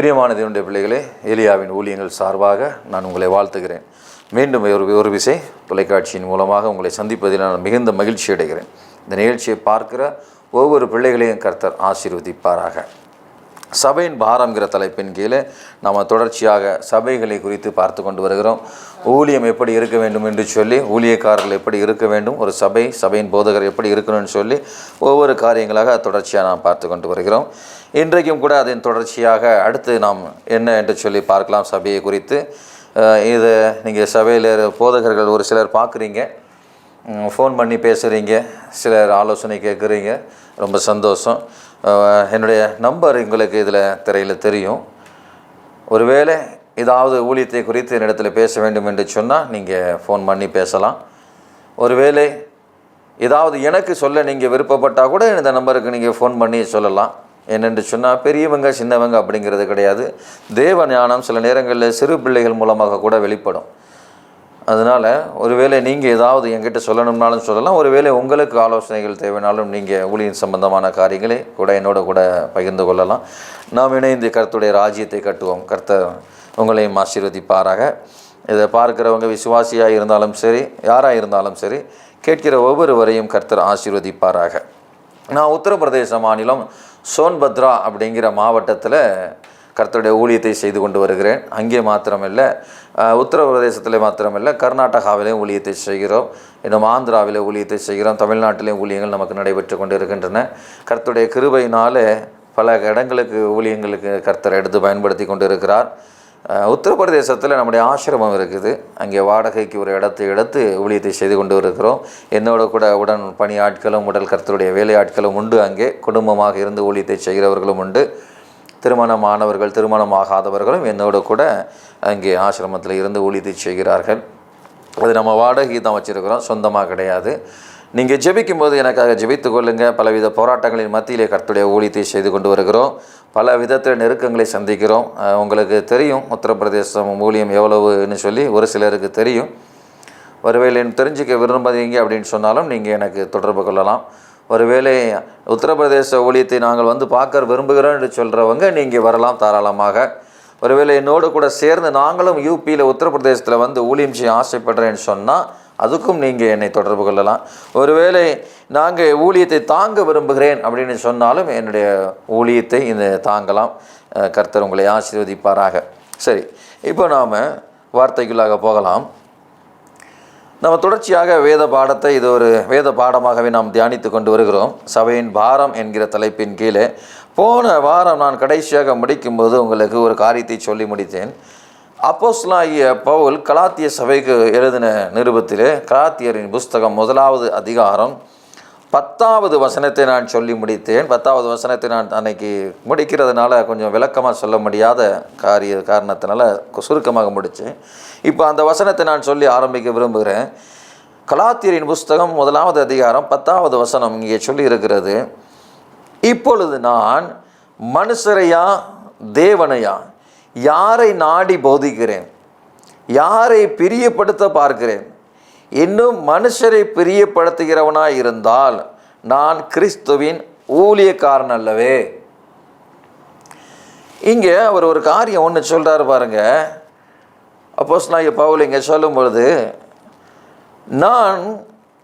பிரியமான தேவனுடைய பிள்ளைகளே, எலியாவின் ஊழியங்கள் சார்பாக நான் உங்களை வாழ்த்துகிறேன். மீண்டும் ஒரு விசை தொலைக்காட்சியின் மூலமாக உங்களை சந்திப்பதில் நான் மிகுந்த மகிழ்ச்சி அடைகிறேன். இந்த நிகழ்ச்சியை பார்க்கிற ஒவ்வொரு பிள்ளைகளையும் கர்த்தர் ஆசீர்வதிப்பாராக. சபையின் பாரம்ங்கிற தலைப்பின் கீழே நாம் தொடர்ச்சியாக சபைகளை குறித்து பார்த்து கொண்டு வருகிறோம். ஊழியம் எப்படி இருக்க வேண்டும் என்று சொல்லி, ஊழியக்காரர்கள் எப்படி இருக்க வேண்டும், ஒரு சபையின் போதகர் எப்படி இருக்கணும்னு சொல்லி ஒவ்வொரு காரியங்களாக தொடர்ச்சியாக நாம் பார்த்து கொண்டு வருகிறோம். இன்றைக்கும் கூட அதன் தொடர்ச்சியாக அடுத்து நாம் என்ன என்று சொல்லி பார்க்கலாம். சபையை குறித்து இதை நீங்கள் சபையில் போதகர்கள் ஒரு சிலர் பார்க்குறீங்க, ஃபோன் பண்ணி பேசுகிறீங்க, சிலர் ஆலோசனை கேட்குறீங்க, ரொம்ப சந்தோஷம். என்னுடைய நம்பர் உங்களுக்கு இதில் திரையில் தெரியும். ஒருவேளை ஏதாவது ஊழியத்தை குறித்து என்னிடத்தில் பேச வேண்டும் என்று சொன்னால் நீங்கள் ஃபோன் பண்ணி பேசலாம். ஒருவேளை ஏதாவது எனக்கு சொல்ல நீங்கள் விருப்பப்பட்டால் கூட இந்த நம்பருக்கு நீங்கள் ஃபோன் பண்ணி சொல்லலாம். என்னென்று சொன்னால் பெரியவங்க சின்னவங்க அப்படிங்கிறது கிடையாது. தேவ ஞானம் சில நேரங்களில் சிறு பிள்ளைகள் மூலமாக கூட வெளிப்படும். அதனால் ஒருவேளை நீங்கள் ஏதாவது என்கிட்ட சொல்லணும்னாலும் சொல்லலாம். ஒருவேளை உங்களுக்கு ஆலோசனைகள் தேவைனாலும் நீங்கள் ஊழியின் சம்பந்தமான காரியங்களை கூட என்னோட கூட பகிர்ந்து கொள்ளலாம். நாம் இணைந்து கர்த்தருடைய ராஜ்யத்தை கட்டுவோம். கர்த்தர் உங்களையும் ஆசீர்வதிப்பாராக. இதை பார்க்கிறவங்க விசுவாசியாக இருந்தாலும் சரி, யாராக இருந்தாலும் சரி, கேட்கிற ஒவ்வொருவரையும் கர்த்தர் ஆசீர்வதிப்பாராக. நான் உத்தரப்பிரதேச மாநிலம் சோன்பத்ரா அப்படிங்கிற மாவட்டத்தில் கர்த்தருடைய ஊழியத்தை செய்து கொண்டு வருகிறேன். அங்கே மாத்திரமில்லை, உத்தரப்பிரதேசத்தில் மாத்திரமில்லை, கர்நாடகாவிலேயும் ஊழியத்தை செய்கிறோம், இன்னும் ஆந்திராவில் ஊழியத்தை செய்கிறோம், தமிழ்நாட்டிலேயும் ஊழியங்கள் நமக்கு நடைபெற்று கொண்டு இருக்கின்றன. கர்த்தருடைய கிருபையினால் பல இடங்களுக்கு ஊழியங்களுக்கு கர்த்தர் எடுத்து பயன்படுத்தி கொண்டு இருக்கிறார். உத்தரப்பிரதேசத்தில் நம்முடைய ஆசிரமம் இருக்குது. அங்கே வாடகைக்கு ஒரு இடத்தை எடுத்து ஊழியத்தை செய்து கொண்டு இருக்கிறோம். என்னோட கூட உடன் பணி ஆட்களும் உடல் கர்த்தருடைய வேலை ஆட்களும் உண்டு. அங்கே குடும்பமாக இருந்து ஊழியத்தை செய்கிறவர்களும் உண்டு. திருமணமானவர்கள் திருமணமாகாதவர்களும் என்னோட கூட அங்கே ஆசிரமத்தில் இருந்து ஊழியத்தை செய்கிறார்கள். அது நம்ம வாடகை தான் வச்சுருக்கிறோம், சொந்தமாக கிடையாது. நீங்கள் ஜெபிக்கும்போது எனக்காக ஜெபித்து கொள்ளுங்கள். பலவித போராட்டங்களின் மத்தியிலே கர்த்தருடைய ஊழியத்தை செய்து கொண்டு வருகிறோம். பல விதத்தில் நெருக்கங்களை சந்திக்கிறோம். உங்களுக்கு தெரியும் உத்தரப்பிரதேசம் ஊழியம் எவ்வளவுன்னு சொல்லி ஒரு சிலருக்கு தெரியும். ஒருவேளை தெரிஞ்சிக்க விரும்புகிறீங்க அப்படின்னு சொன்னாலும் நீங்கள் எனக்கு தொடர்பு கொள்ளலாம். ஒருவேளை உத்தரப்பிரதேச ஊழியத்தை நாங்கள் வந்து பார்க்க விரும்புகிறோம் என்று சொல்கிறவங்க நீங்கள் வரலாம் தாராளமாக. ஒருவேளை என்னோடு கூட சேர்ந்து நாங்களும் யூபியில் உத்தரப்பிரதேசத்தில் வந்து ஊழியம் செய்ய ஆசைப்படுறேன்னு சொன்னால் அதுக்கும் நீங்கள் என்னை தொடர்பு கொள்ளலாம். ஒருவேளை நாங்கள் ஊழியத்தை தாங்க விரும்புகிறேன் அப்படின்னு சொன்னாலும் என்னுடைய ஊழியத்தை இந்த தாங்கலாம். கர்த்தர் உங்களை ஆசீர்வதிப்பாராக. சரி, இப்போ நாம் வார்த்தைக்குள்ளாக போகலாம். நம்ம தொடர்ச்சியாக வேத பாடத்தை இது ஒரு வேத பாடமாகவே நாம் தியானித்து கொண்டு வருகிறோம். சபையின் பாரம் என்கிற தலைப்பின் கீழே போன வாரம் நான் கடைசியாக முடிக்கும்போது உங்களுக்கு ஒரு காரியத்தை சொல்லி முடித்தேன். அப்போஸ்தலனாகிய பவுல் கலாத்திய சபைக்கு எழுதின நிருபத்திலே கலாத்தியரின் புஸ்தகம் 1வது அதிகாரம் 10வது வசனத்தை நான் சொல்லி முடித்தேன். 10வது வசனத்தை நான் அன்னைக்கு முடிக்கிறதுனால கொஞ்சம் விளக்கமாக சொல்ல முடியாத காரணத்தினால சுருக்கமாக முடித்தேன். இப்போ அந்த வசனத்தை நான் சொல்லி ஆரம்பிக்க விரும்புகிறேன். கலாத்தியரின் புஸ்தகம் 1வது அதிகாரம் 10வது வசனம் இங்கே சொல்லி இருக்கிறது, இப்பொழுது நான் மனுஷரையா தேவனையா யாரை நாடி போதிக்கிறேன், யாரை பிரியப்படுத்த பார்க்கிறேன், இன்னும் மனுஷரை பிரியப்படுத்துகிறவனாய் இருந்தால் நான் கிறிஸ்துவின் ஊழியக்காரன் அல்லவே. இங்கே அவர் ஒரு காரியம் ஒன்று சொல்கிறார் பாருங்க. அப்போஸ்தலனாகிய பவுல் இங்கே சொல்லும் பொழுது, நான்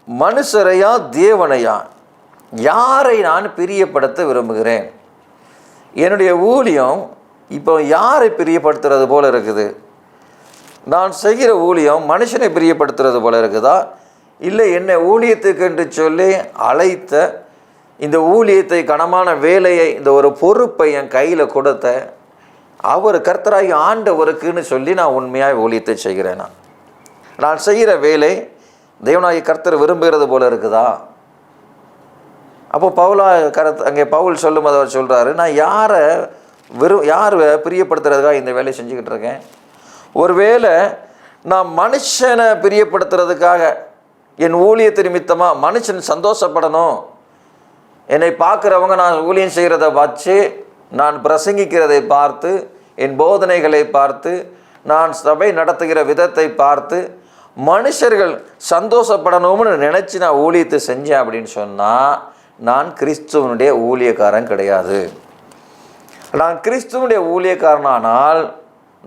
மனுஷரையா தேவனையா யாரை நான் பிரியப்படுத்த விரும்புகிறேன். என்னுடைய ஊழியம் இப்போ யாரை பிரியப்படுத்துறது போல் இருக்குது? நான் செய்கிற ஊழியம் மனுஷனை பிரியப்படுத்துறது போல இருக்குதா, இல்லை என்னை ஊழியத்துக்கு என்று சொல்லி அழைத்த இந்த ஊழியத்தை கனமான வேலையை இந்த ஒரு பொறுப்பை என் கையில் கொடுத்த அவர் கர்த்தராகி ஆண்டவருக்குன்னு சொல்லி நான் உண்மையாக ஊழியத்தை செய்கிறேனா? நான் செய்கிற வேலை தேவனாகி கர்த்தர் விரும்புகிறது போல இருக்குதா? அப்போ அங்கே பவுல் சொல்லும் போது அவர் சொல்கிறாரு, நான் யார் பிரியப்படுத்துறதுக்காக இந்த வேலையை செஞ்சுக்கிட்டு இருக்கேன். ஒருவேளை நான் மனுஷனை பிரியப்படுத்துறதுக்காக என் ஊழியத்தை நிமித்தமாக மனுஷன் சந்தோஷப்படணும், என்னை பார்க்குறவங்க நான் ஊழியம் செய்கிறத வச்சு, நான் பிரசங்கிக்கிறதை பார்த்து, என் போதனைகளை பார்த்து, நான் சபை நடத்துகிற விதத்தை பார்த்து மனுஷர்கள் சந்தோஷப்படணும்னு நினச்சி நான் ஊழியத்தை செஞ்சேன் அப்படின்னு சொன்னால் நான் கிறிஸ்துவனுடைய ஊழியக்காரன் கிடையாது. நான் கிறிஸ்துவனுடைய ஊழியக்காரனானால்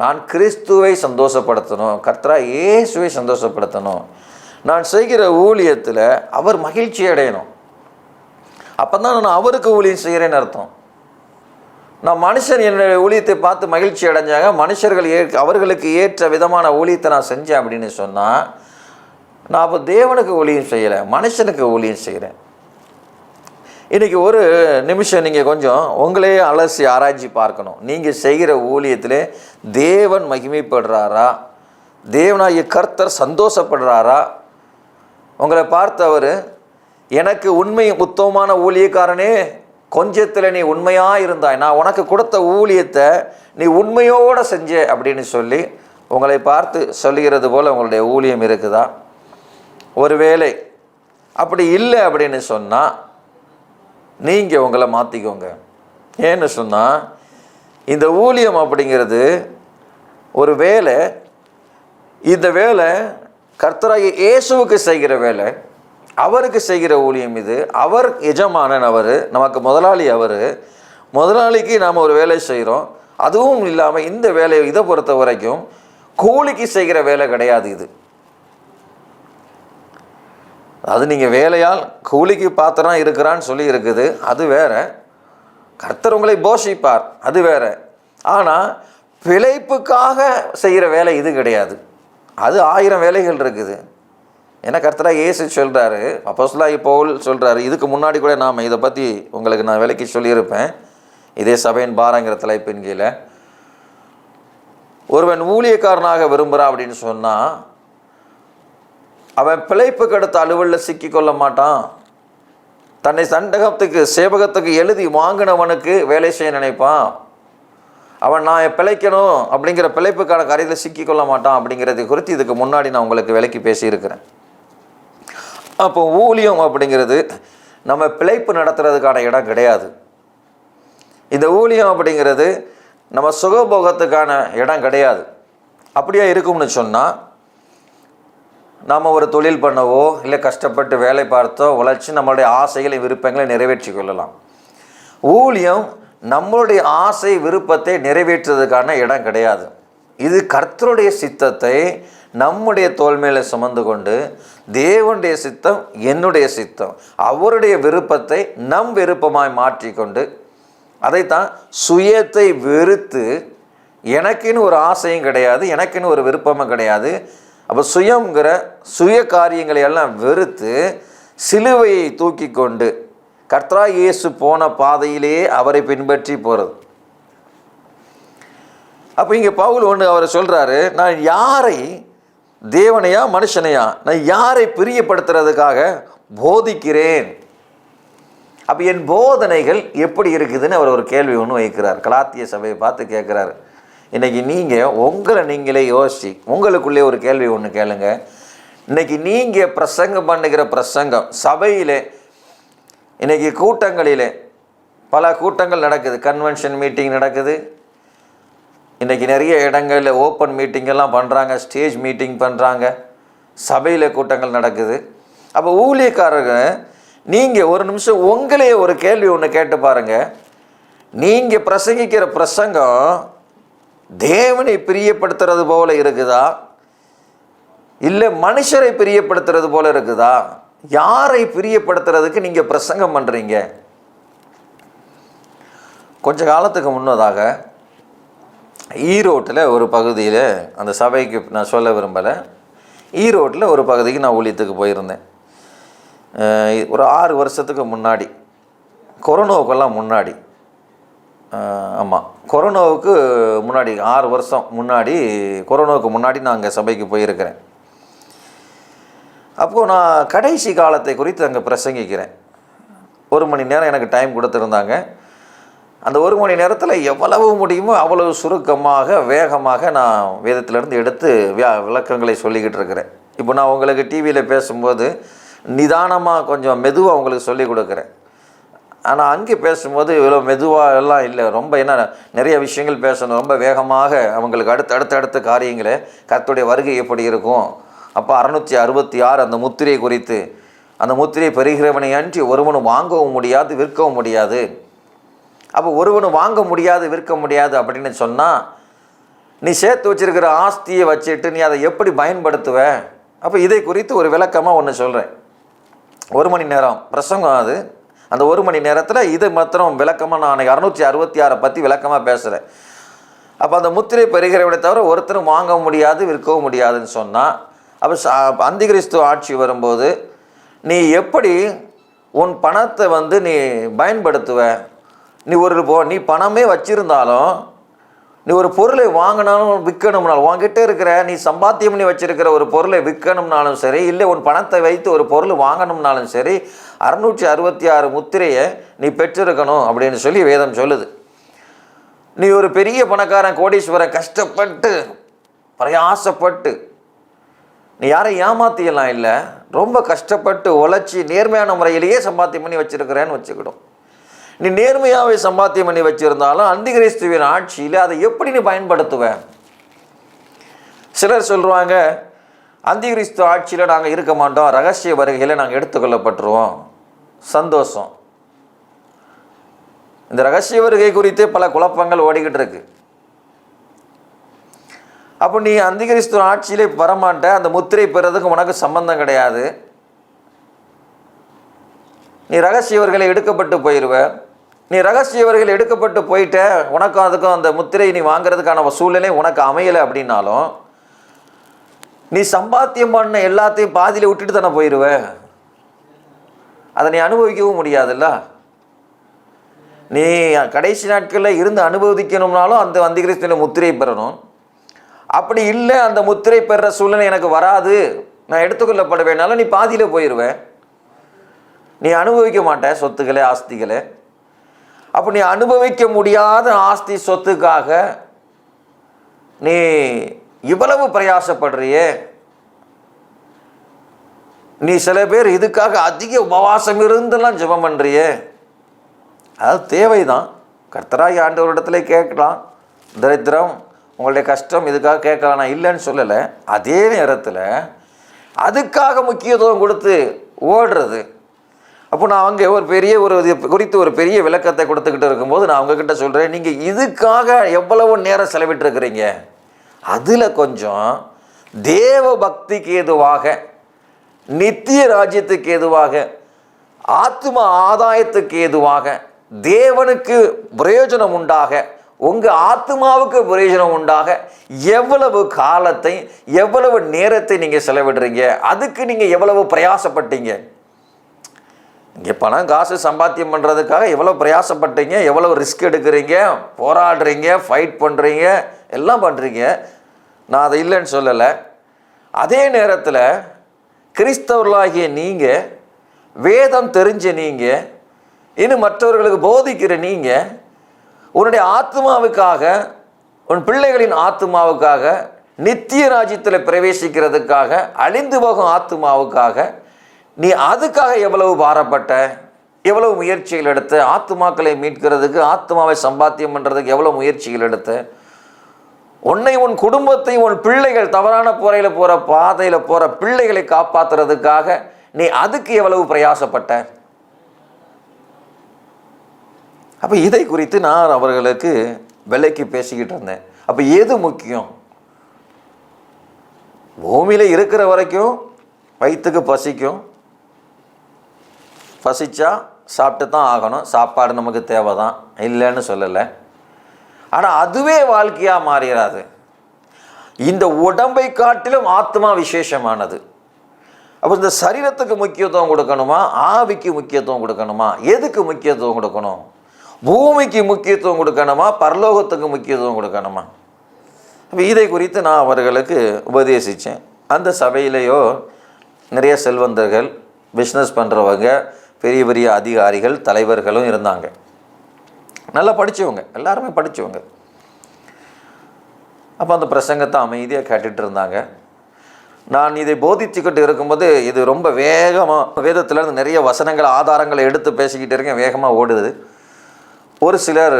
நான் கிறிஸ்துவை சந்தோஷப்படுத்தணும், கர்த்தராகிய இயேசுவை சந்தோஷப்படுத்தணும். நான் செய்கிற ஊழியத்தில் அவர் மகிழ்ச்சி அடையணும். அப்போ தான் நான் அவருக்கு ஊழியம் செய்கிறேன்னு அர்த்தம். நான் மனுஷன் என்னுடைய ஊழியத்தை பார்த்து மகிழ்ச்சி அடைஞ்சாங்க, மனுஷர்கள் அவர்களுக்கு ஏற்ற விதமான ஊழியத்தை நான் செஞ்சேன் அப்படின்னு சொன்னால், நான் அப்போ தேவனுக்கு ஊழியம் செய்யலை, மனுஷனுக்கு ஊழியம் செய்கிறேன். இன்றைக்கி ஒரு நிமிஷம் நீங்கள் கொஞ்சம் உங்களையே அலசி ஆராய்ச்சி பார்க்கணும். நீங்கள் செய்கிற ஊழியத்தில் தேவன் மகிமைப்படுறாரா, தேவனாகிய கர்த்தர் சந்தோஷப்படுறாரா? உங்களை பார்த்தவர், எனக்கு உண்மை உத்தமமான ஊழியக்காரனே, கொஞ்சத்தில் நீ உண்மையாக இருந்தாய், நான் உனக்கு கொடுத்த ஊழியத்தை நீ உண்மையோடு செஞ்ச அப்படின்னு சொல்லி உங்களை பார்த்து சொல்லுகிறது போல் உங்களுடைய ஊழியம் இருக்குதா? ஒருவேளை அப்படி இல்லை அப்படின்னு சொன்னால் நீங்கள் உங்களை மாற்றிக்கோங்க. ஏன்னு சொன்னால், இந்த ஊழியம் அப்படிங்கிறது ஒரு வேலை. இந்த வேலை கர்த்தராகிய இயேசுவுக்கு செய்கிற வேலை, அவருக்கு செய்கிற ஊழியம் இது. அவர் எஜமானன், அவர் நமக்கு முதலாளி. அவர் முதலாளிக்கு நாம் ஒரு வேலை செய்கிறோம். அதுவும் இல்லாமல் இந்த வேலையை இதை பொறுத்த வரைக்கும் கூலிக்கு செய்கிற வேலை கிடையாது இது. அது நீங்கள் வேலையால் கூலிக்கு பாத்திரம் இருக்கிறான்னு சொல்லி இருக்குது, அது வேற. கர்த்தர் உங்களை போஷிப்பார், அது வேற. ஆனால் பிழைப்புக்காக செய்கிற வேலை இது கிடையாது. அது 1000 வேலைகள் இருக்குது. ஏன்னா கர்த்தராகிய இயேசு சொல்கிறாரு, அப்போஸ்தலனாகிய பவுல் சொல்கிறாரு. இதுக்கு முன்னாடி கூட நாம் இதை பற்றி உங்களுக்கு நான் விலைக்கு சொல்லியிருப்பேன், இதே சபையின் பாரங்கிற தலைப்பின் கீழே. ஒருவன் ஊழியக்காரனாக விரும்புகிறான் அப்படின்னு சொன்னால், அவன் பிழைப்புக்கு அடுத்த அலுவலில் சிக்கிக்கொள்ள மாட்டான். தன்னை சண்டகத்துக்கு சேவகத்துக்கு எழுதி வாங்கினவனுக்கு வேலை செய்ய நினைப்பான். அவன் நான் பிழைக்கணும் அப்படிங்கிற பிழைப்புக்கான காரியத்தில் சிக்கிக்கொள்ள மாட்டான். அப்படிங்கிறது குறித்து இதுக்கு முன்னாடி நான் உங்களுக்கு விலைக்கு பேசியிருக்கிறேன். அப்போ ஊழியம் அப்படிங்கிறது நம்ம பிழைப்பு நடத்துறதுக்கான இடம் கிடையாது. இந்த ஊழியம் அப்படிங்கிறது நம்ம சுகபோகத்துக்கான இடம் கிடையாது. அப்படியே இருக்கும்னு சொன்னால், நாம் ஒரு தொழில் பண்ணவோ இல்லை கஷ்டப்பட்டு வேலை பார்த்தோ உழைச்சி நம்மளுடைய ஆசைகளை விருப்பங்களை நிறைவேற்றி கொள்ளலாம். ஊழியம் நம்மளுடைய ஆசை விருப்பத்தை நிறைவேற்றுவதற்கான இடம் கிடையாது. இது கர்த்தருடைய சித்தத்தை நம்முடைய தோள் மேலே சுமந்து கொண்டு, தேவனுடைய சித்தம் என்னுடைய சித்தம், அவருடைய விருப்பத்தை நம் விருப்பமாய் மாற்றிக்கொண்டு, அதைத்தான் சுயத்தை வெறுத்து, எனக்குன்னு ஒரு ஆசையும் கிடையாது, எனக்குன்னு ஒரு விருப்பமும் கிடையாது. அப்போ சுயங்கிற சுய காரியங்களை எல்லாம் வெறுத்து சிலுவையை தூக்கி கொண்டு கர்த்தராகிய இயேசு போன பாதையிலேயே அவரை பின்பற்றி போகிறது. அப்போ இங்கே பவுல் அவர் சொல்கிறாரு, நான் யாரை, தேவனையா மனுஷனையா, நான் யாரை பிரியப்படுத்துறதுக்காக போதிக்கிறேன்? அப்போ என் போதனைகள் எப்படி இருக்குதுன்னு அவர் ஒரு கேள்வி ஒன்று வைக்கிறார். கலாத்திய சபையை பார்த்து கேட்குறாரு. இன்றைக்கி நீங்கள் உங்களை நீங்களே யோசிச்சு உங்களுக்குள்ளே ஒரு கேள்வி ஒன்று கேளுங்க. இன்றைக்கி நீங்கள் பிரசங்கம் பண்ணுகிற பிரசங்கம் சபையிலே, இன்றைக்கி கூட்டங்களிலே பல கூட்டங்கள் நடக்குது, கன்வென்ஷன் மீட்டிங் நடக்குது. இன்றைக்கி நிறைய இடங்களில் ஓப்பன் மீட்டிங்கெல்லாம் பண்ணுறாங்க, ஸ்டேஜ் மீட்டிங் பண்ணுறாங்க, சபையில் கூட்டங்கள் நடக்குது. அப்போ ஊழியக்காரர்கள், நீங்கள் ஒரு நிமிஷம் உங்களையே ஒரு கேள்வி ஒன்று கேட்டு பாருங்கள். நீங்கள் பிரசங்கிக்கிற பிரசங்கம் தேவனை பிரியப்படுத்துறது போல இருக்குதா, இல்லை மனுஷரை பிரியப்படுத்துறது போல இருக்குதா? யாரை பிரியப்படுத்துறதுக்கு நீங்கள் பிரசங்கம் பண்ணுறீங்க? கொஞ்ச காலத்துக்கு முன்னதாக ஈரோட்டில் ஒரு பகுதியில், அந்த சபைக்கு நான் சொல்ல விரும்பலை, ஈரோட்டில் ஒரு பகுதிக்கு நான் ஊழியத்துக்கு போயிருந்தேன். ஒரு 6 வருஷத்துக்கு முன்னாடி, கொரோனாவுக்கெல்லாம் முன்னாடி, ஆமாம் கொரோனாவுக்கு முன்னாடி 6 வருஷம் முன்னாடி, கொரோனாவுக்கு முன்னாடி நான் அங்கே சபைக்கு போயிருக்கிறேன். அப்போது நான் கடைசி காலத்தை குறித்து அங்கே பிரசங்கிக்கிறேன். 1 மணி நேரம் எனக்கு டைம் கொடுத்துருந்தாங்க. அந்த 1 மணி நேரத்தில் எவ்வளவு முடியுமோ அவ்வளவு சுருக்கமாக வேகமாக நான் வேதத்திலேருந்து எடுத்து விளக்கங்களை சொல்லிக்கிட்டு இருக்கிறேன். இப்போ நான் உங்களுக்கு டிவியில் பேசும்போது நிதானமாக கொஞ்சம் மெதுவாக உங்களுக்கு சொல்லி கொடுக்குறேன். ஆனால் அங்கே பேசும்போது இவ்வளோ மெதுவாக எல்லாம் இல்லை, ரொம்ப என்ன நிறைய விஷயங்கள் பேசணும், ரொம்ப வேகமாக அவங்களுக்கு அடுத்த காரியங்களை, கர்த்தருடைய வருகை எப்படி இருக்கும், அப்போ 666 அந்த முத்திரை குறித்து, அந்த முத்திரை பெறுகிறவனை அன்றி ஒருவனும் வாங்கவும் முடியாது விற்கவும் முடியாது, அப்போ ஒருவனும் வாங்க முடியாது, விற்க முடியாது அப்படின்னு சொன்னால், நீ சேர்த்து வச்சிருக்கிற ஆஸ்தியை வச்சுட்டு நீ அதை எப்படி பயன்படுத்துவ? அப்போ இதை குறித்து ஒரு விளக்கமாக ஒன்று சொல்கிறேன். 1 மணி நேரம் பிரசங்கம் அது. அந்த 1 மணி நேரத்தில் இதை மாத்திரம் விளக்கமாக நான் 666 பற்றி விளக்கமாக பேசுகிறேன். அப்போ அந்த முத்திரை பெறுகிறவனை தவிர ஒருத்தரும் வாங்க முடியாது, விற்கவும் முடியாதுன்னு சொன்னால், அப்போ அந்திகிறிஸ்து ஆட்சி வரும்போது நீ எப்படி உன் பணத்தை நீ பயன்படுத்துவ? நீ பணமே வச்சிருந்தாலும், நீ ஒரு பொருளை வாங்கினாலும் விற்கணும்னாலும், உன்கிட்ட இருக்கிற நீ சம்பாத்தியம் பண்ணி வச்சிருக்கிற ஒரு பொருளை விற்கணும்னாலும் சரி, இல்லை உன் பணத்தை வைத்து ஒரு பொருள் வாங்கணும்னாலும் சரி, 666 முத்திரையை நீ பெற்றிருக்கணும் அப்படின்னு சொல்லி வேதம் சொல்லுது. நீ ஒரு பெரிய பணக்காரன், கோடீஸ்வரன், கஷ்டப்பட்டு பிரயாசப்பட்டு, நீ யாரை ஏமாத்தியெல்லாம் இல்லை, ரொம்ப கஷ்டப்பட்டு உழைச்சி நேர்மையான முறையிலேயே சம்பாத்தியம் பண்ணி வச்சிருக்கிறேன்னு வச்சுக்கிடும். நீ நேர்மையாகவே சம்பாத்தியம் பண்ணி வச்சிருந்தாலும் அந்திகிறிஸ்துவின் ஆட்சியில் அதை எப்படி நீ பயன்படுத்துவ? சிலர் சொல்லுவாங்க, அந்திகிறிஸ்து ஆட்சியில் நாங்கள் இருக்க மாட்டோம், ரகசிய வருகையில் நாங்கள் எடுத்துக்கொள்ளப்பட்டுருவோம். சந்தோஷம். இந்த ரகசிய வருகை குறித்து பல குழப்பங்கள் ஓடிக்கிட்டு இருக்கு. அப்போ நீ அந்திகிறிஸ்து ஆட்சியிலே வரமாட்ட, அந்த முத்திரை பெறதுக்கு உனக்கு சம்பந்தம் கிடையாது. நீ ரகசியவர்களை எடுக்கப்பட்டு போயிடுவ. நீ ரகசியவர்கள் எடுக்கப்பட்டு போயிட்ட, உனக்கும் அதுக்கும் அந்த முத்திரை நீ வாங்கிறதுக்கான சூழ்நிலை உனக்கு அமையலை அப்படின்னாலும், நீ சம்பாத்தியம் பண்ண எல்லாத்தையும் பாதியில் விட்டுட்டு தானே போயிடுவ. அதை நீ அனுபவிக்கவும் முடியாதுல்ல. நீ கடைசி நாட்களில் இருந்து அனுபவிக்கணும்னாலும் அந்த அந்திகிறிஸ்துவின் முத்திரை பெறணும். அப்படி இல்லை, அந்த முத்திரை பெறுற சூழ்நிலை எனக்கு வராது, நான் எடுத்துக்கொள்ளப்படுவேனாலும் நீ பாதியில் போயிடுவேன். நீ அனுபவிக்க மாட்ட சொத்துக்களை, ஆஸ்திகளை. அப்போ நீ அனுபவிக்க முடியாத ஆஸ்தி சொத்துக்காக நீ இவ்வளவு பிரயாசப்படுறியே. நீ சில பேர் இதுக்காக அதிக உபவாசம் இருந்தெல்லாம் ஜெபம் பண்ணுறியே. அது தேவைதான். கர்த்தராகிய ஆண்டவரிடத்துல கேட்கலாம். தரித்திரம், உங்களுடைய கஷ்டம் இதுக்காக கேட்கலாம், நான் இல்லைன்னு சொல்லலை. அதே நேரத்தில் அதுக்காக முக்கியத்துவம் கொடுத்து ஓடுறது. அப்போ நான் அங்கே குறித்து ஒரு பெரிய விளக்கத்தை கொடுத்துக்கிட்டு இருக்கும்போது நான் அவங்கக்கிட்ட சொல்கிறேன், நீங்கள் இதுக்காக எவ்வளவு நேரம் செலவிட்டுருக்கிறீங்க, அதில் கொஞ்சம் தேவ பக்திக்கு ஏதுவாக, நித்திய ராஜ்யத்துக்கு ஏதுவாக, ஆத்ம ஆதாயத்துக்கு ஏதுவாக, தேவனுக்கு பிரயோஜனம் உண்டாக, உங்கள் ஆத்மாவுக்கு பிரயோஜனம் உண்டாக எவ்வளவு காலத்தை, எவ்வளவு நேரத்தை நீங்கள் செலவிடுறீங்க, அதுக்கு நீங்கள் எவ்வளவு பிரயாசப்பட்டீங்க. இங்கே பணம் காசு சம்பாத்தியம் பண்ணுறதுக்காக எவ்வளோ பிரயாசப்பட்டீங்க, எவ்வளோ ரிஸ்க் எடுக்கிறீங்க, போராடுறீங்க, ஃபைட் பண்ணுறீங்க, எல்லாம் பண்ணுறீங்க. நான் அதை இல்லைன்னு சொல்லலை. அதே நேரத்தில் கிறிஸ்தவர்களாகிய நீங்கள், வேதம் தெரிஞ்ச நீங்கள், இன்னும் மற்றவர்களுக்கு போதிக்கிற நீங்கள், உன்னுடைய ஆத்மாவுக்காக, உன் பிள்ளைகளின் ஆத்மாவுக்காக, நித்திய ராஜ்யத்தில் பிரவேசிக்கிறதுக்காக, அழிந்து போகும் ஆத்மாவுக்காக நீ அதுக்காக எவ்வளவு பாரப்பட்ட, எவ்வளவு முயற்சிகள் எடுத்த, ஆத்மாக்களை மீட்கிறதுக்கு, ஆத்மாவை சம்பாத்தியம் பண்ணுறதுக்கு எவ்வளோ முயற்சிகள் எடுத்த, உன்னை, உன் குடும்பத்தை, உன் பிள்ளைகள் தவறான போறையில் போகிற பாதையில் போகிற பிள்ளைகளை காப்பாற்றுறதுக்காக நீ அதுக்கு எவ்வளவு பிரயாசப்பட்ட. அப்போ இதை குறித்து நான் அவர்களுக்கு விலைக்கு பேசிக்கிட்டு இருந்தேன். அப்போ எது முக்கியம்? பூமியில் இருக்கிற வரைக்கும் வயிற்றுக்கு பசிக்கும், பசிச்சா சாப்பிட்டு தான் ஆகணும், சாப்பாடு நமக்கு தேவை தான், இல்லைன்னு சொல்லலை. ஆனால் அதுவே வாழ்க்கையாக மாறிடாது. இந்த உடம்பை காட்டிலும் ஆத்மா விசேஷமானது. அப்போ இந்த சரீரத்துக்கு முக்கியத்துவம் கொடுக்கணுமா, ஆவிக்கு முக்கியத்துவம் கொடுக்கணுமா, எதுக்கு முக்கியத்துவம் கொடுக்கணும்? பூமிக்கு முக்கியத்துவம் கொடுக்கணுமா, பரலோகத்துக்கு முக்கியத்துவம் கொடுக்கணுமா? அப்போ இதை குறித்து நான் அவர்களுக்கு உபதேசித்தேன். அந்த சபையிலேயோ நிறைய செல்வந்தர்கள், பிஸ்னஸ் பண்ணுறவங்க, பெரிய பெரிய அதிகாரிகள், தலைவர்களும் இருந்தாங்க. நல்லா படித்தவங்க, எல்லாருமே படித்தவங்க. அப்போ அந்த பிரசங்கத்தை அமைதியாக கேட்டுட்டு இருந்தாங்க. நான் இதை போதிச்சுக்கிட்டு இருக்கும்போது இது ரொம்ப வேகமாக வேதத்திலேருந்து நிறைய வசனங்கள், ஆதாரங்களை எடுத்து பேசிக்கிட்டு இருக்கேன், வேகமாக ஓடுது. ஒரு சிலர்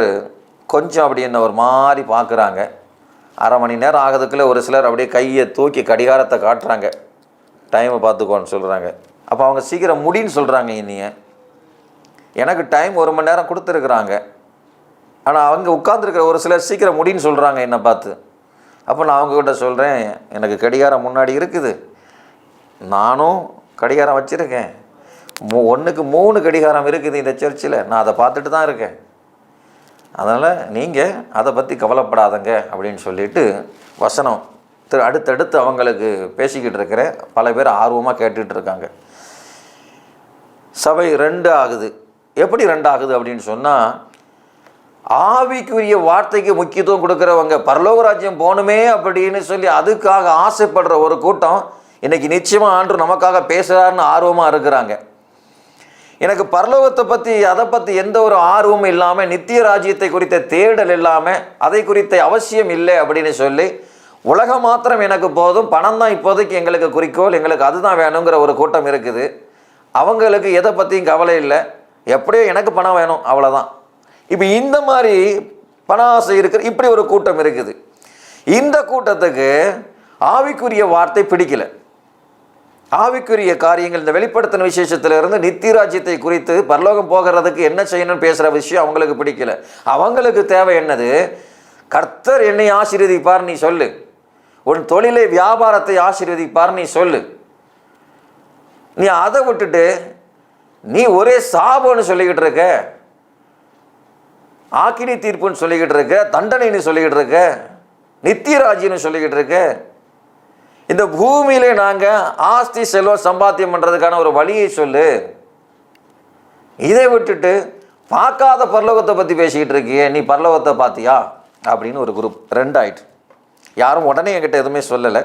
கொஞ்சம் அப்படி என்ன ஒரு மாதிரி பார்க்குறாங்க. அரை மணி நேரம் ஆகிறதுக்குள்ளே ஒரு சிலர் அப்படியே கையை தூக்கி கடிகாரத்தை காட்டுறாங்க, டைமை பார்த்துக்கோன்னு சொல்கிறாங்க. அப்போ அவங்க சீக்கிரம் முடின்னு சொல்கிறாங்க. இனிய எனக்கு டைம் 1 மணி நேரம் கொடுத்துருக்குறாங்க, ஆனால் அவங்க உட்கார்ந்துருக்கிற ஒரு சிலர் சீக்கிரம் முடின்னு சொல்கிறாங்க என்னை பார்த்து. அப்போ நான் அவங்கக்கிட்ட சொல்கிறேன், எனக்கு கடிகாரம் முன்னாடி இருக்குது, நானும் கடிகாரம் வச்சுருக்கேன், 1க்கு 3 கடிகாரம் இருக்குது இந்த சர்ச்சில், நான் அதை பார்த்துட்டு தான் இருக்கேன், அதனால் நீங்கள் அதை பற்றி கவலைப்படாதங்க அப்படின்னு சொல்லிட்டு வசனம் அடுத்தடுத்து அவங்களுக்கு பேசிக்கிட்டு இருக்கிறேன். பல பேர் ஆர்வமாக கேட்டுட்டு இருக்காங்க. சபை 2 ஆகுது. எப்படி 2 ஆகுது அப்படின்னு சொன்னால், ஆவிக்குரிய வார்த்தைக்கு முக்கியத்துவம் கொடுக்குறவங்க, பரலோக ராஜ்யம் போகணுமே அப்படின்னு சொல்லி அதுக்காக ஆசைப்படுற ஒரு கூட்டம் இன்றைக்கி நிச்சயமாக ஆண்டு நமக்காக பேசுகிறாருன்னு ஆர்வமாக இருக்கிறாங்க. எனக்கு பரலோகத்தை பற்றி அதை பற்றி எந்த ஒரு ஆர்வமும் இல்லாமல், நித்திய ராஜ்யத்தை குறித்த தேடல் இல்லாமல், அதை குறித்த அவசியம் இல்லை அப்படின்னு சொல்லி, உலகம் மாத்திரம் எனக்கு போதும், பணம் தான் இப்போதைக்கு எங்களுக்கு குறிக்கோள், எங்களுக்கு அதுதான் வேணுங்கிற ஒரு கூட்டம் இருக்குது. அவங்களுக்கு எதை பற்றியும் கவலை இல்லை, எப்படியோ எனக்கு பணம் வேணும் அவ்வளோதான். இப்போ இந்த மாதிரி பண ஆசை இருக்கிற இப்படி ஒரு கூட்டம் இருக்குது. இந்த கூட்டத்துக்கு ஆவிக்குரிய வார்த்தை பிடிக்கல. ஆவிக்குரிய காரியங்கள், இந்த வெளிப்படுத்தின விசேஷத்திலிருந்து நித்திய ராஜ்யத்தை குறித்து பரலோகம் போகிறதுக்கு என்ன செய்யணும்னு பேசுகிற விஷயம் அவங்களுக்கு பிடிக்கல. அவங்களுக்கு தேவை என்னது? கர்த்தர் என்னை ஆசீர்வதிப்பார் நீ சொல்லு, உன் தொழிலை வியாபாரத்தை ஆசீர்வதிப்பார் நீ சொல்லு. நீ அதை விட்டுட்டு நீ ஒரே சாபம்னு சொல்லிக்கிட்டு இருக்க, ஆக்கினி தீர்ப்புன்னு சொல்லிக்கிட்டு இருக்க, தண்டனைன்னு சொல்லிக்கிட்டு இருக்க, நித்திய ராஜ்யம்னு சொல்லிக்கிட்டு இருக்க. இந்த பூமியிலே நாங்கள் ஆஸ்தி செல்வம் சம்பாத்தியம் பண்ணுறதுக்கான ஒரு வழியை சொல்லு. இதை விட்டுட்டு பார்க்காத பரலோகத்தை பற்றி பேசிக்கிட்டு இருக்கியே, நீ பரலோகத்தை பார்த்தியா அப்படின்னு ஒரு குரூப் 2 ஆயிட்டு. யாரும் உடனே என்கிட்ட எதுவுமே சொல்லலை.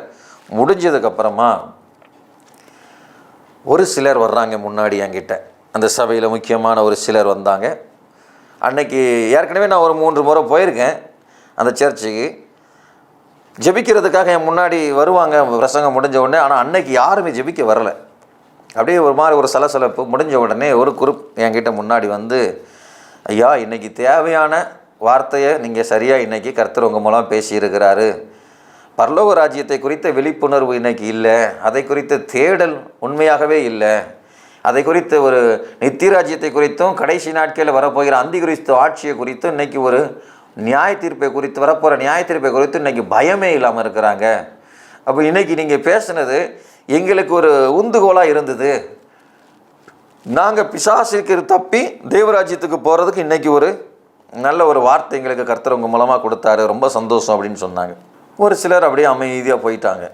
முடிஞ்சதுக்கப்புறமா ஒரு சிலர் வர்றாங்க முன்னாடி என்கிட்ட. அந்த சபையில் முக்கியமான ஒரு சிலர் வந்தாங்க. அன்னைக்கு ஏற்கனவே நான் ஒரு 3 முறை போயிருக்கேன் அந்த சர்ச்சுக்கு. ஜெபிக்கிறதுக்காக என் முன்னாடி வருவாங்க பிரசங்கம் முடிஞ்ச உடனே. ஆனால் அன்னைக்கு யாருமே ஜெபிக்க வரலை. அப்படியே ஒரு மாதிரி ஒரு சலசலப்பு. முடிஞ்ச உடனே ஒரு குரூப் என்கிட்ட முன்னாடி வந்து, ஐயா இன்றைக்கி தேவையான வார்த்தையை நீங்கள் சரியாக இன்றைக்கி கர்த்தர் உங்கள் மூலம் பேசியிருக்கிறாரு. பரலோக ராஜ்யத்தை குறித்த விழிப்புணர்வு இன்றைக்கி இல்லை, அதை குறித்த தேடல் உண்மையாகவே இல்லை, அதை குறித்த ஒரு நித்திய ராஜ்யத்தை குறித்தும் கடைசி நாட்களில் வரப்போகிற அந்தி கிறிஸ்து ஆட்சியை குறித்தும் இன்றைக்கி ஒரு நியாய தீர்ப்பை குறித்து வரப்போகிற நியாய தீர்ப்பை குறித்து இன்றைக்கி பயமே இல்லாமல் இருக்கிறாங்க. அப்போ இன்றைக்கி நீங்கள் பேசுனது எங்களுக்கு ஒரு உந்துகோலாக இருந்தது. நாங்கள் பிசாசுக்கு தப்பி தேவராஜ்யத்துக்கு போகிறதுக்கு இன்றைக்கி ஒரு நல்ல ஒரு வார்த்தை எங்களுக்கு கர்த்தர் உங்கள் மூலமாக கொடுத்தாரு, ரொம்ப சந்தோஷம் அப்படின்னு சொன்னாங்க. ஒரு சிலர் அப்படியே அமைதியாக போயிட்டாங்க.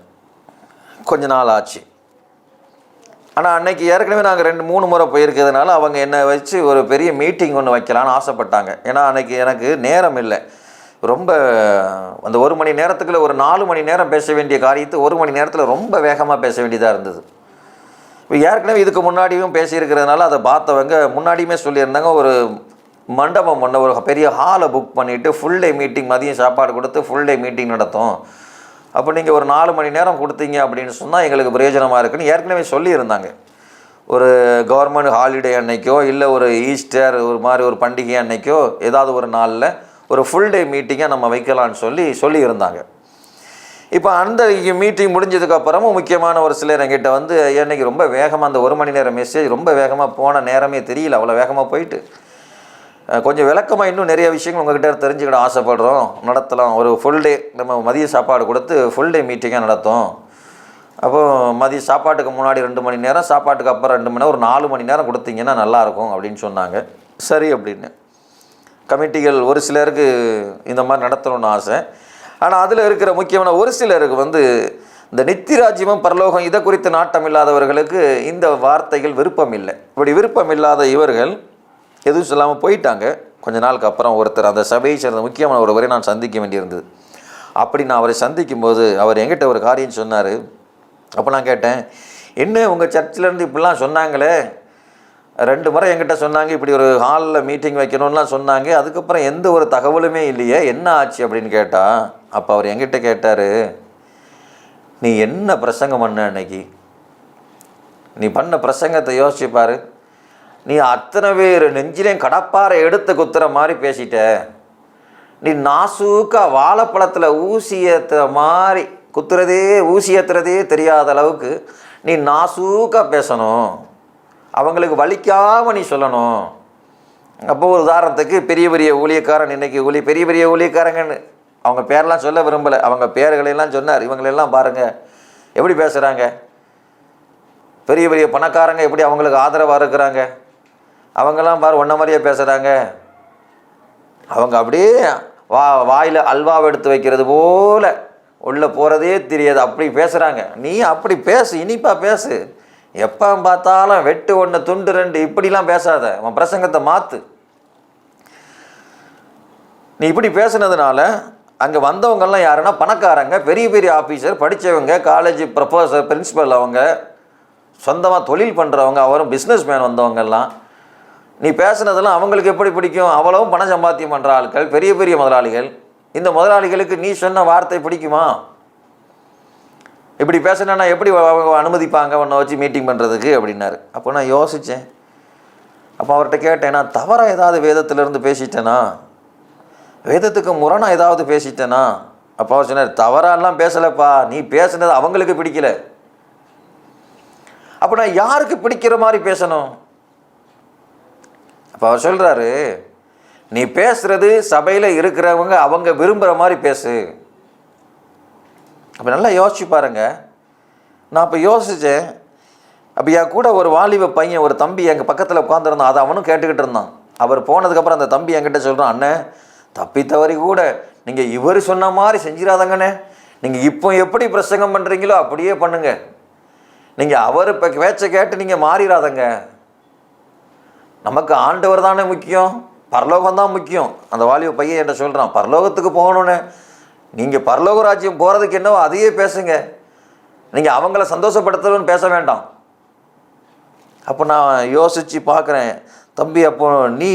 கொஞ்ச நாள் ஆச்சு. ஆனால் அன்னைக்கு ஏற்கனவே நாங்கள் 2-3 முறை போயிருக்கிறதுனால அவங்க என்னை வச்சு ஒரு பெரிய மீட்டிங் ஒன்று வைக்கலான்னு ஆசைப்பட்டாங்க. ஏன்னா அன்றைக்கி எனக்கு நேரம் இல்லை. ரொம்ப அந்த 1 மணி நேரத்துக்குள்ளே ஒரு 4 மணி நேரம் பேச வேண்டிய காரியத்தை 1 மணி நேரத்தில் ரொம்ப வேகமாக பேச வேண்டியதாக இருந்தது. இப்போ ஏற்கனவே இதுக்கு முன்னாடியும் பேசியிருக்கிறதுனால அதை பார்த்தவங்க முன்னாடியுமே சொல்லியிருந்தாங்க, ஒரு மண்டபம் ஒன்று, ஒரு பெரிய ஹாலை புக் பண்ணிவிட்டு ஃபுல் டே மீட்டிங், மதியம் சாப்பாடு கொடுத்து ஃபுல் டே மீட்டிங் நடத்தும். அப்போ நீங்கள் ஒரு 4 மணி நேரம் கொடுத்தீங்க அப்படின்னு சொன்னால் எங்களுக்கு பிரயோஜனமாக இருக்குன்னு ஏற்கனவே சொல்லியிருந்தாங்க. ஒரு கவர்மெண்ட் ஹாலிடே அன்னைக்கோ இல்லை ஒரு ஈஸ்டர் ஒரு மாதிரி ஒரு பண்டிகை அன்னைக்கோ ஏதாவது ஒரு நாளில் ஒரு ஃபுல் டே மீட்டிங்கை நம்ம வைக்கலான்னு சொல்லியிருந்தாங்க. இப்போ அந்த மீட்டிங் முடிஞ்சதுக்கப்புறமும் முக்கியமான ஒரு சிலர் என்கிட்ட வந்து, என்னைக்கு ரொம்ப வேகமாக அந்த 1 மணி நேரம் மெசேஜ் ரொம்ப வேகமாக போன நேரமே தெரியல, அவ்வளோ வேகமாக போயிட்டு கொஞ்சம் விளக்கமாக இன்னும் நிறைய விஷயங்கள் உங்கள்கிட்ட தெரிஞ்சுக்கிட ஆசைப்படுறோம், நடத்தலாம். ஒரு ஃபுல் டே நம்ம மதிய சாப்பாடு கொடுத்து ஃபுல் டே மீட்டிங்காக நடத்தும். அப்போது மதிய சாப்பாட்டுக்கு முன்னாடி 2 மணி நேரம், சாப்பாட்டுக்கு அப்புறம் 2 மணி நேரம், ஒரு 4 மணி நேரம் கொடுத்தீங்கன்னா நல்லாயிருக்கும் அப்படின்னு சொன்னாங்க. சரி அப்படின்னு கமிட்டிகள் ஒரு சிலருக்கு இந்த மாதிரி நடத்தணும்னு ஆசை. ஆனால் அதில் இருக்கிற முக்கியமான ஒரு சிலருக்கு வந்து இந்த நித்திய ராஜ்யமும் பரலோகம் இதை குறித்து நாட்டம் இல்லாதவர்களுக்கு இந்த வார்த்தைகள் விருப்பம் இல்லை. இப்படி விருப்பம் இல்லாத இவர்கள் எதுவும் சொல்லாமல் போயிட்டாங்க. கொஞ்ச நாளுக்கு அப்புறம் ஒருத்தர் அந்த சபையை சேர்ந்த முக்கியமான ஒருவரை நான் சந்திக்க வேண்டியிருந்தது. அப்படி நான் அவரை சந்திக்கும்போது அவர் என்கிட்ட ஒரு காரியம் சொன்னார். அப்போ நான் கேட்டேன், என்ன உங்கள் சர்ச்சிலேருந்து இப்படிலாம் சொன்னாங்களே, 2 முறை என்கிட்ட சொன்னாங்க, இப்படி ஒரு ஹாலில் மீட்டிங் வைக்கணும்லாம் சொன்னாங்க, அதுக்கப்புறம் எந்த ஒரு தகவலுமே இல்லையே, என்ன ஆச்சு அப்படின்னு கேட்டால், அப்போ அவர் என்கிட்ட கேட்டார், நீ என்ன பிரசங்கம் பண்ண அன்னைக்கு, நீ பண்ண பிரசங்கத்தை யோசிச்சுப்பார், நீ அத்தனை பேர் நெஞ்சிலையும் கடப்பாரை எடுத்து குத்துற மாதிரி பேசிட்ட, நீ நாசூக்கா வாழைப்பழத்தில் ஊசி ஏற்றுற மாதிரி குத்துறதே ஊசி ஏற்றுறதே தெரியாத அளவுக்கு நீ நாசூக்கா பேசணும், அவங்களுக்கு வலிக்காமல் நீ சொல்லணும், அப்போ ஒரு உதாரணத்துக்கு பெரிய பெரிய ஊழியக்காரன், இன்றைக்கி பெரிய பெரிய ஊழியக்காரங்கன்னு அவங்க பேரெலாம் சொல்ல விரும்பலை, அவங்க பேர்களெல்லாம் சொன்னார். இவங்களெல்லாம் பாருங்கள் எப்படி பேசுகிறாங்க. பெரிய பெரிய பணக்காரங்க எப்படி அவங்களுக்கு ஆதரவாக இருக்கிறாங்க. அவங்கெல்லாம் பாரு ஒன்றை மாதிரியே பேசுகிறாங்க. அவங்க அப்படியே வாயில் அல்வாவை எடுத்து வைக்கிறது போல் உள்ளே போகிறதே தெரியாது, அப்படி பேசுகிறாங்க. நீ அப்படி பேசு, இனிப்பாக பேசு. எப்போ பார்த்தாலும் வெட்டு ஒன்று துண்டு ரெண்டு இப்படிலாம் பேசாத, அவன் பிரசங்கத்தை மாற்று. நீ இப்படி பேசுனதுனால அங்கே வந்தவங்கெல்லாம் யாருன்னா பணக்காரங்க, பெரிய பெரிய ஆஃபீஸர், படித்தவங்க, காலேஜ் ப்ரொஃபஸர், பிரின்சிபல், அவங்க சொந்தமாக தொழில் பண்ணுறவங்க, அவரும் பிஸ்னஸ் மேன் வந்தவங்கெல்லாம். நீ பேசுனதெல்லாம் அவங்களுக்கு எப்படி பிடிக்கும்? அவ்வளவும் பணம் சம்பாத்தியம் பண்ணுற ஆட்கள், பெரிய பெரிய முதலாளிகள். இந்த முதலாளிகளுக்கு நீ சொன்ன வார்த்தை பிடிக்குமா? இப்படி பேசுனா எப்படி அனுமதிப்பாங்க உன்னை வச்சு மீட்டிங் பண்ணுறதுக்கு அப்படின்னாரு. அப்போ நான் யோசித்தேன். அப்போ அவர்கிட்ட கேட்டேன், நான் தவறாக ஏதாவது வேதத்திலேருந்து பேசிட்டேனா, வேதத்துக்கு முரணாக ஏதாவது பேசிட்டேனா? அப்போ அவர் சொன்னார், தவறாலாம் பேசலைப்பா, நீ பேசுனது அவங்களுக்கு பிடிக்கல. அப்போ நான் யாருக்கு பிடிக்கிற மாதிரி பேசணும்? அப்போ அவர் சொல்கிறாரு, நீ பேசுகிறது சபையில் இருக்கிறவங்க அவங்க விரும்புகிற மாதிரி பேசு. அப்போ நல்லா யோசிச்சு பாருங்க. நான் அப்போ யோசித்தேன். அப்போ என் கூட ஒரு வாலிப பையன், ஒரு தம்பி எங்கள் பக்கத்தில் உட்காந்துருந்தான். அதை அவனும் கேட்டுக்கிட்டு இருந்தான். அவர் போனதுக்கப்புறம் அந்த தம்பி என்கிட்ட சொல்கிறான், அண்ணே தப்பி தவறி கூட நீங்கள் இவர் சொன்ன மாதிரி செஞ்சிடாதங்கண்ணே, நீங்கள் இப்போ எப்படி பிரசங்கம் பண்ணுறீங்களோ அப்படியே பண்ணுங்க, நீங்கள் அவர் இப்போ பேச்சை கேட்டு நீங்கள் மாறிடாதங்க. நமக்கு ஆண்டவர் தானே முக்கியம், பரலோகம் தான் முக்கியம். அந்த வாலிப பையன் என்கிட்ட சொல்கிறான், பரலோகத்துக்கு போகணுன்னு நீங்கள் பரலோக ராஜ்யம் போகிறதுக்கு என்னவோ அதையே பேசுங்க, நீங்கள் அவங்கள சந்தோஷப்படுத்தணும்னு பேச வேண்டாம். அப்போ நான் யோசித்து பார்க்குறேன், தம்பி அப்போ நீ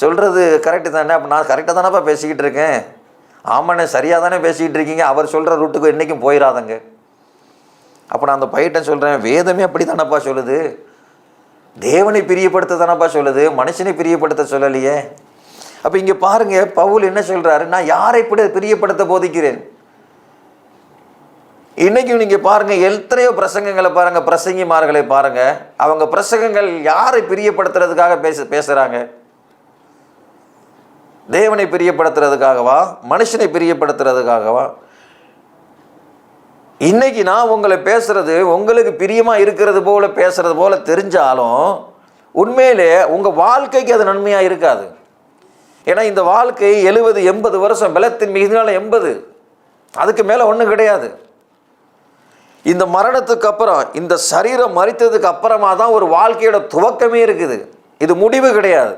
சொல்கிறது கரெக்டு தானே, அப்போ நான் கரெக்டாக தானேப்பா பேசிக்கிட்டு இருக்கேன். ஆமாண்ணே சரியாக தானே பேசிக்கிட்டு இருக்கீங்க, அவர் சொல்கிற ரூட்டுக்கு என்றைக்கும் போயிடாதங்க. அப்போ நான் அந்த பையன் சொல்கிறேன், வேதமே அப்படி தானப்பா சொல்லுது, தேவனை பிரியப்படுத்த தானப்பா சொல்லுது, மனுஷனை பிரியப்படுத்த சொல்லலையே. அப்போ இங்கே பாருங்கள், பவுல் என்ன சொல்கிறாரு, நான் யாரை பிரியப்படுத்த போதிக்கிறேன். இன்றைக்கும் நீங்கள் பாருங்கள், எத்தனையோ பிரசங்கங்களை பாருங்கள், பிரசங்கிமார்களை பாருங்கள், அவங்க பிரசங்கங்கள் யாரை பிரியப்படுத்துறதுக்காக பேசுகிறாங்க? தேவனை பிரியப்படுத்துறதுக்காகவா, மனுஷனை பிரியப்படுத்துறதுக்காகவா? இன்னைக்கு நான் உங்களை பேசுறது உங்களுக்கு பிரியமாக இருக்கிறது போல பேசுறது போல தெரிஞ்சாலும் உண்மையிலே உங்கள் வாழ்க்கைக்கு அது நன்மையாக இருக்காது. ஏன்னா இந்த வாழ்க்கை 70-80 வருஷம், பலத்தின் மிகுதினால 80, அதுக்கு மேலே ஒன்றும் கிடையாது. இந்த மரணத்துக்கு அப்புறம், இந்த சரீரம் மரித்ததுக்கு அப்புறமா தான் ஒரு வாழ்க்கையோட துவக்கமே இருக்குது. இது முடிவு கிடையாது.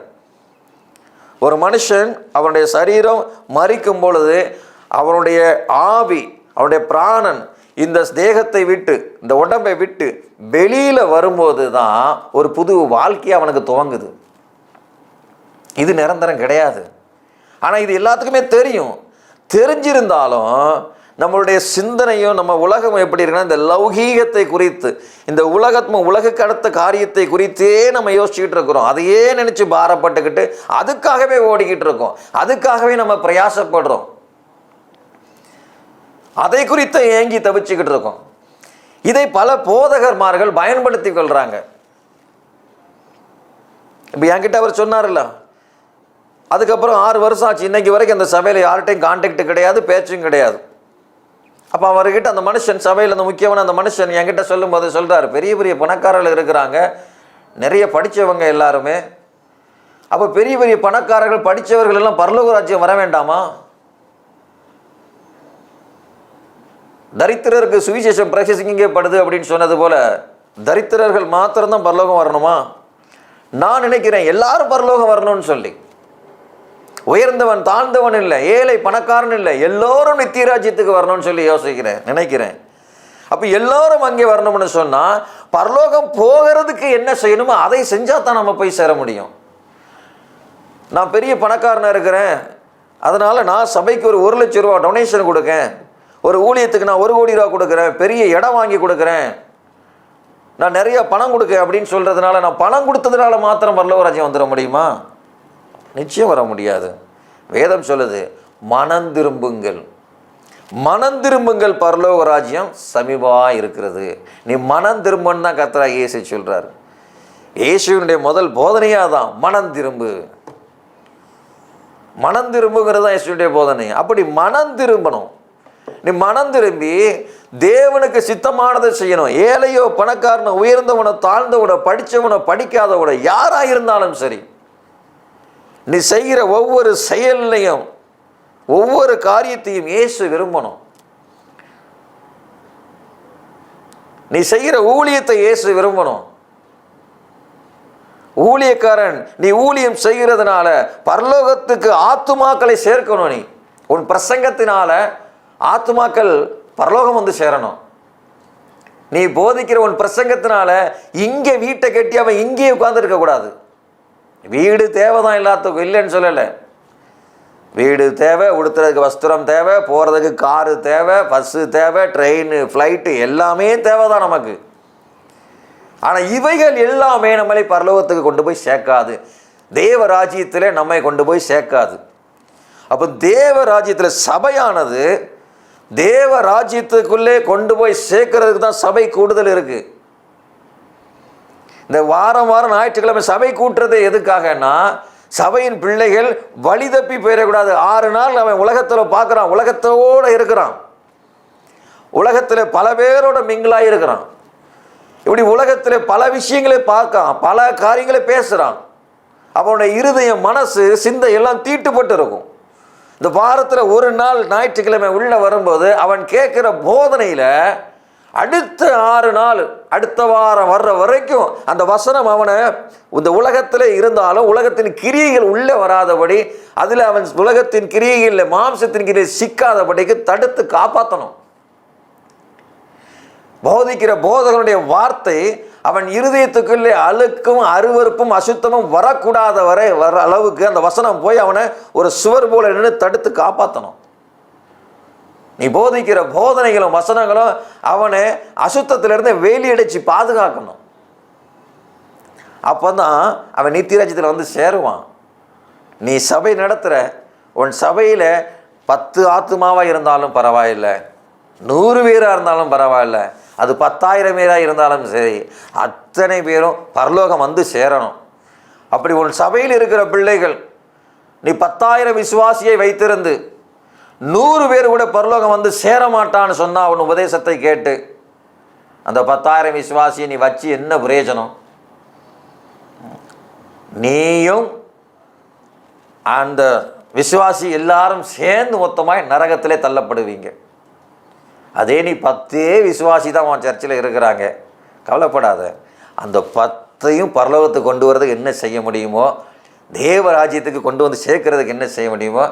ஒரு மனுஷன் அவனுடைய சரீரம் மரிக்கும் பொழுது அவனுடைய ஆவி, அவனுடைய பிராணன் இந்த தேகத்தை விட்டு, இந்த உடம்பை விட்டு வெளியில் வரும்போது தான் ஒரு புது வாழ்க்கையை அவனுக்கு துவங்குது. இது நிரந்தரம் கிடையாது. ஆனால் இது எல்லாத்துக்குமே தெரியும். தெரிஞ்சிருந்தாலும் நம்மளுடைய சிந்தனையும் நம்ம உலகம் எப்படி இருக்குன்னா, இந்த லௌகீகத்தை குறித்து, இந்த உலகுக்கு அடுத்த காரியத்தை குறித்தே நம்ம யோசிச்சுக்கிட்டு இருக்கிறோம். அதையே நினச்சி பாரப்பட்டுக்கிட்டு அதுக்காகவே ஓடிக்கிட்டு இருக்கோம், அதுக்காகவே நம்ம பிரயாசப்படுறோம், அதை குறித்து ஏங்கி தவிச்சுக்கிட்டு இருக்கோம். இதை பல போதகர்மார்கள் பயன்படுத்தி கொள்கிறாங்க. இப்போ என்கிட்ட அவர் சொன்னார்ல, அதுக்கப்புறம் 6 வருஷம் ஆச்சு, இன்னைக்கு வரைக்கும் அந்த சபையில் யார்கிட்டையும் கான்டாக்ட் கிடையாது, பேச்சும் கிடையாது. அப்போ அவர்கிட்ட அந்த மனுஷன், சபையில் அந்த முக்கியமான அந்த மனுஷன் என்கிட்ட சொல்லும்போது சொல்கிறார், பெரிய பெரிய பணக்காரர்கள் இருக்கிறாங்க, நிறைய படித்தவங்க எல்லாருமே. அப்போ பெரிய பெரிய பணக்காரர்கள் படித்தவர்கள் எல்லாம் பரலோக ராஜ்யம் வர வேண்டாமா? தரித்திரருக்கு சுவிசேஷம் பிரசங்கிக்கப்படுது அப்படின்னு சொன்னது போல தரித்திரர்கள் மாத்திரம்தான் பரலோகம் வரணுமா? நான் நினைக்கிறேன் எல்லாரும் பரலோகம் வரணும்னு சொல்லி. உயர்ந்தவன் தாழ்ந்தவன் இல்லை, ஏழை பணக்காரன் இல்லை, எல்லோரும் நித்திய ராஜ்யத்துக்கு வரணும்னு சொல்லி நினைக்கிறேன். அப்போ எல்லோரும் அங்கே வரணும்னு சொன்னால் பரலோகம் போகிறதுக்கு என்ன செய்யணுமோ அதை செஞ்சால் தான் நம்ம போய் சேர முடியும். நான் பெரிய பணக்காரனாக இருக்கிறேன், அதனால் நான் சபைக்கு ஒரு 1 லட்சம் ரூபா டொனேஷன் கொடுக்கேன், ஒரு ஊழியத்துக்கு நான் 1 கோடி ரூபா கொடுக்குறேன், பெரிய இடம் வாங்கி கொடுக்குறேன், நான் நிறைய பணம் கொடுக்க அப்படின்னு சொல்கிறதுனால, நான் பணம் கொடுத்ததுனால மாத்திரம் பரலோக ராஜ்யம் வந்துட முடியுமா? நிச்சயம் வர முடியாது. வேதம் சொல்லுது, மனம் திரும்புங்கள், மனம் திரும்புங்கள், பரலோக ராஜ்யம் சமீபமாக இருக்கிறது. நீ மனம் திரும்புன்னு தான் கர்த்தராகிய இயேசு சொல்கிறார். இயேசுவினுடைய முதல் போதனையாக தான் மனம் திரும்பு. மனம் திரும்புங்கிறது தான் இயேசுடைய போதனை. அப்படி மனம் திரும்பணும். நீ மனம் திரும்பி தேவனுக்கு சித்தமானதை செய்யணும். ஏழையோ பணக்காரனோ உயர்ந்தவனோ தாழ்ந்தவனோ படித்தவனோ படிக்காதவனோ யாராக இருந்தாலும் சரி, நீ செய்கிற ஒவ்வொரு செயலையும் ஒவ்வொரு காரியத்தையும் இயேசு விரும்பணும். நீ செய்கிற ஊழியத்தை இயேசு விரும்பணும். ஊழியக்காரன் நீ ஊழியம் செய்கிறதுனால பரலோகத்துக்கு ஆத்துமாக்களை சேர்க்கணும். நீ உன் பிரசங்கத்தினால ஆத்துமாக்கள் பரலோகம் வந்து சேரணும். நீ போதிக்கிற உன் பிரசங்கத்தினால இங்கே வீட்டை கட்டி அவன் இங்கேயே உட்கார்ந்துருக்க கூடாது. வீடு தேவைதான், எல்லாத்துக்கும் இல்லைன்னு சொல்லலை. வீடு தேவை, உடுத்துறதுக்கு வஸ்திரம் தேவை, போகிறதுக்கு காரு தேவை, பஸ்ஸு தேவை, ட்ரெயின், ஃப்ளைட்டு எல்லாமே தேவை தான் நமக்கு. ஆனால் இவைகள் எல்லாமே நம்மளை பரலோகத்துக்கு கொண்டு போய் சேர்க்காது. தேவ ராஜ்யத்தில் நம்மை கொண்டு போய் சேர்க்காது. அப்போ தேவ ராஜ்யத்தில் சபையானது தேவ ராஜ்யத்துக்குள்ளே கொண்டு போய் சேர்க்கறதுக்கு தான் சபை கூடுதல் இருக்கு. இந்த வாரம் ஞாயிற்றுக்கிழமை சபை கூட்டுறது எதுக்காகனா, சபையின் பிள்ளைகள் வழி தப்பி போயிடக்கூடாது. 6 நாள் அவன் உலகத்தில் பார்க்குறான், உலகத்தோடு இருக்கிறான், உலகத்தில் பல பேரோட மிங்கிளாக இருக்கிறான். இப்படி உலகத்தில் பல விஷயங்களை பார்க்கான், பல காரியங்களை பேசுகிறான். அவனுடைய இருதயம், மனசு, சிந்தை எல்லாம் தீட்டுப்பட்டு இருக்கும். இந்த வாரத்தில் ஒரு நாள் ஞாயிற்றுக்கிழமை உள்ள வரும்போது அவன் கேட்குற போதனையில் அடுத்த 6 நாள் அடுத்த வாரம் வர்ற வரைக்கும் அந்த வசனம் அவனை இந்த உலகத்தில் இருந்தாலும் உலகத்தின் கிரியைகள் உள்ளே வராதபடி, அதில் அவன் உலகத்தின் கிரியைகளில் மாம்சத்தின் கிரியை சிக்காதபடிக்கு தடுத்து காப்பாற்றணும். போதிக்கிற போதகனுடைய வார்த்தை அவன் இருதயத்துக்குள்ளே அழுக்கும் அருவருப்பும் அசுத்தமும் வரக்கூடாத வரை வர அளவுக்கு அந்த வசனம் போய் அவனை ஒரு சுவர் போல நின்று தடுத்து காப்பாற்றணும். நீ போதிக்கிற போதனைகளும் வசனங்களும் அவனை அசுத்தத்திலிருந்து வேலியடைச்சு பாதுகாக்கணும். அப்போ தான் அவன் நித்தியராஜ்யத்தில் வந்து சேருவான். நீ சபை நடத்துகிற உன் சபையில் 10 ஆத்துமாவாக இருந்தாலும் பரவாயில்லை, 100 பேராக இருந்தாலும் பரவாயில்லை, அது 10,000 பேராக இருந்தாலும் சரி, அத்தனை பேரும் பரலோகம் வந்து சேரணும். அப்படி உன் சபையில் இருக்கிற பிள்ளைகள் நீ 10,000 விசுவாசியை வைத்திருந்து 100 பேர் கூட பரலோகம் வந்து சேர மாட்டான்னு சொன்னால் அவன் உபதேசத்தை கேட்டு அந்த 10,000 விசுவாசியை நீ வச்சு என்ன பிரயோஜனம்? நீயும் அந்த விசுவாசி எல்லாரும் சேர்ந்து மொத்தமாக நரகத்திலே தள்ளப்படுவீங்க. அதே நீ 10 விசுவாசி தான் உன் சர்ச்சில் இருக்கிறாங்க, கவலைப்படாத. அந்த 10ஐயும் பரலோகத்துக்கு கொண்டு வரதுக்கு என்ன செய்ய முடியுமோ, தேவ ராஜ்யத்துக்கு கொண்டு வந்து சேர்க்கறதுக்கு என்ன செய்ய முடியுமோ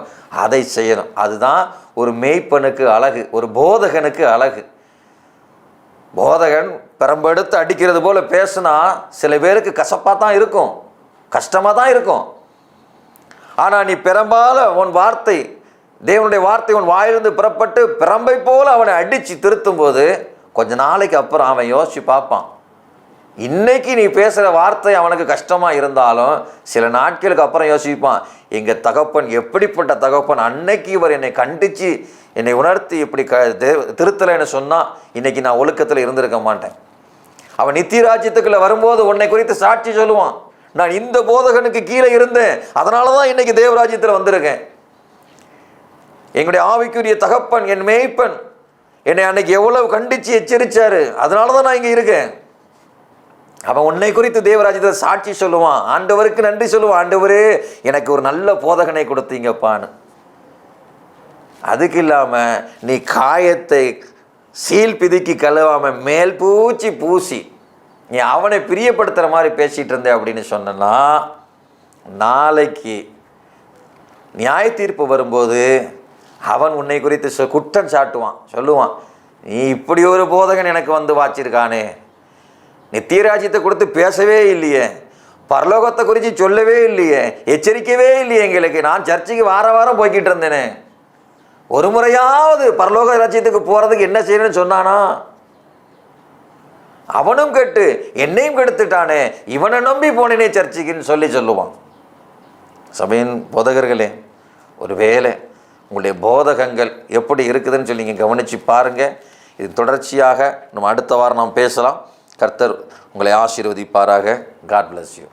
அதை செய்யணும். அதுதான் ஒரு மேய்ப்பனுக்கு அழகு, ஒரு போதகனுக்கு அழகு. போதகன் பெரம்பெடுத்து அடிக்கிறது போல பேசுனா சில பேருக்கு கசப்பாக தான் இருக்கும், கஷ்டமாக தான் இருக்கும். ஆனால் நீ பெரும்பாலும் உன் வார்த்தை, தேவனுடைய வார்த்தை உன் வாயிலிருந்து புறப்பட்டு பிரம்பை போல அவனை அடித்து திருத்தும் போது கொஞ்ச நாளைக்கு அப்புறம் அவன் யோசித்து பார்ப்பான். இன்னைக்கு நீ பேசுகிற வார்த்தை அவனுக்கு கஷ்டமாக இருந்தாலும் சில நாட்களுக்கு அப்புறம் யோசிப்பான், எங்கள் தகப்பன் எப்படிப்பட்ட தகப்பன், அன்னைக்கு இவர் என்னை கண்டித்து என்னை உணர்த்தி இப்படி திருத்தலைன்னு சொன்னால் இன்னைக்கு நான் ஒழுக்கத்தில் இருந்திருக்க மாட்டேன். அவன் நித்திய ராஜ்யத்துக்குள்ளே வரும்போது உன்னை குறித்து சாட்சி சொல்லுவான், நான் இந்த போதகனுக்கு கீழே இருந்தேன், அதனால தான் இன்னைக்கு தேவராஜ்யத்தில் வந்திருக்கேன். எங்களுடைய ஆவிக்குரிய தகப்பன், என் மேய்ப்பன் என்னை அன்னைக்கு எவ்வளவு கண்டித்து எச்சரித்தாரு, அதனால தான் நான் இங்கே இருக்கேன். அவன் உன்னை குறித்து தேவராஜ்யத்தை சாட்சி சொல்லுவான், ஆண்டவருக்கு நன்றி சொல்லுவான், ஆண்டவரே எனக்கு ஒரு நல்ல போதகனை கொடுத்தீங்கப்பான்னு. அதுக்கு இல்லாமல் நீ காயத்தை சீல் பிதுக்கி கழுவாமல் மேல் பூசி நீ அவனை பிரியப்படுத்துகிற மாதிரி பேசிகிட்டு இருந்தே அப்படின்னு சொன்னா, நாளைக்கு நியாய தீர்ப்பு வரும்போது அவன் உன்னை குறித்து குற்றம் சாட்டுவான், சொல்லுவான், நீ இப்படி ஒரு போதகன் எனக்கு வந்து வாச்சிருக்கானே, நித்திய ராஜ்யத்தை கொடுத்து பேசவே இல்லையே, பரலோகத்தை குறித்து சொல்லவே இல்லையே, எச்சரிக்கவே இல்லையே எங்களுக்கு, நான் சர்ச்சுக்கு வாரம் போய்கிட்டு இருந்தேனே, ஒரு முறையாவது பரலோக ராஜ்யத்துக்கு போகிறதுக்கு என்ன செய்யணும்னு சொன்னானா? அவனும் கெட்டு என்னையும் கெடுத்துட்டானே, இவனை நம்பி போனேனே சர்ச்சுக்குன்னு சொல்லுவான். சபையின் போதகர்களே, ஒரு வேளை உங்களுடைய போதகங்கள் எப்படி இருக்குதுன்னு சொல்லி நீங்கள் கவனித்து பாருங்கள். இது தொடர்ச்சியாக நம்ம அடுத்த வாரம் நாம் பேசலாம். கர்த்தர் உங்களை ஆசீர்வதிப்பாராக. God bless you.